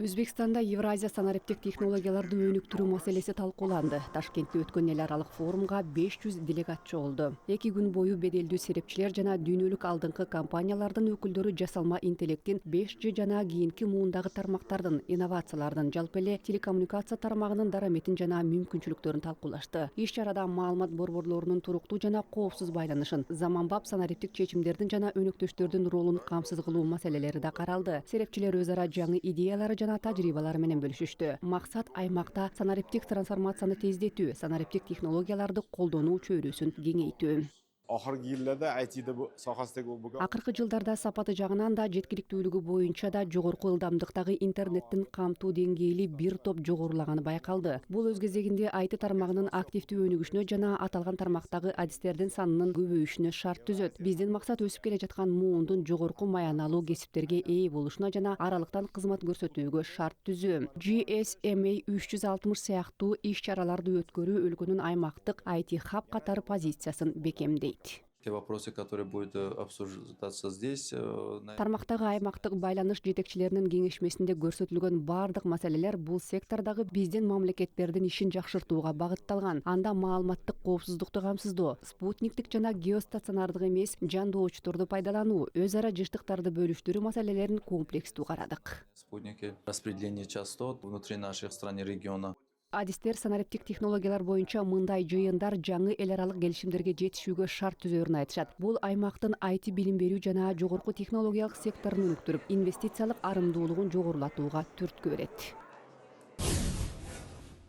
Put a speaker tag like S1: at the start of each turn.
S1: Өзбекстанда Евразия санариптик технологияларды өнүктүрүү маселеси талкууланды. Ташкентте өткөн эл аралык форумга 500 делегат чогулду. 2 күн бою беделдүү серепчилер жана дүйнөлүк алдыңкы компаниялардын өкүлдөрү жасалма интеллекттин 5G жана кийинки муундагы тармактардын, инновациялардын, жалпы эле телекоммуникация тармагынын дараметин жана мүмкүнчүлүктөрүн талкуулашты. Иш-чарада маалымат борборлорунун туруктуу жана коопсуз байланышын, заманбап санариптик чечимдердин жана өнөктөштөрдүн ролун камсыз кылуу маселелери да каралды. Серепчилер өз ара жаңы идеялары жана тажрыйбалары менен бөлүшүштү. Максат аймакта санариптик трансформацияны тездетүү, санариптик технологияларды колдонуу чөйрөсүн кеңейтүү. Акыркы жылдарда сапаты жагынан да жеткиликтүүлүгү боюнча да жогорку ылдамдыктагы интернеттин камтуу деңгээли бир топ жогорулаганы байкалды. Бул өз кезегинде IT тармагынын активдүү өнүгүшүнө жана аталган тармактагы адистердин санынын көбөйүшүнө шарт түзөт. Биздин максат өсүп келе жаткан муундун жогорку маяналуу кесиптерге ээ болушуна жана аралыктан кызмат көрсөтүүгө шарт түзүү. GSMA 360 сыяктуу иш-чараларды өткөрүү өлкөнүн аймактык IT хаб катары позициясын бекемдейт.
S2: Те вопросы, которые будут обсуждаться здесь.
S1: Тармактагы аймактык байланыш жетекчилеринин кеңешмесинде көрсөтүлгөн бардык маселелер бул сектордагы биздин мамлекеттердин ишин жакшыртууга багытталган. Анда маалыматтык коопсуздукту камсыздоо, спутниктик жана геостационардык эмес жандоочторду пайдалануу, өз ара жыштыктарды бөлүштүрүү маселелерин комплекстүү карадык.
S2: Спутники, распределение частот внутри наших стран и региона.
S1: Адистер санариптик технологиялар боюнча мындай жыйындар жаңы эл аралык келишимдерге жетишүүгө шарт түзөрүн айтышат. Бул аймактын IT билим берүү жана жогорку технологиялык секторун өнүктүрүп, инвестициялык арымдуулугун жогорулатууга түрткү берет.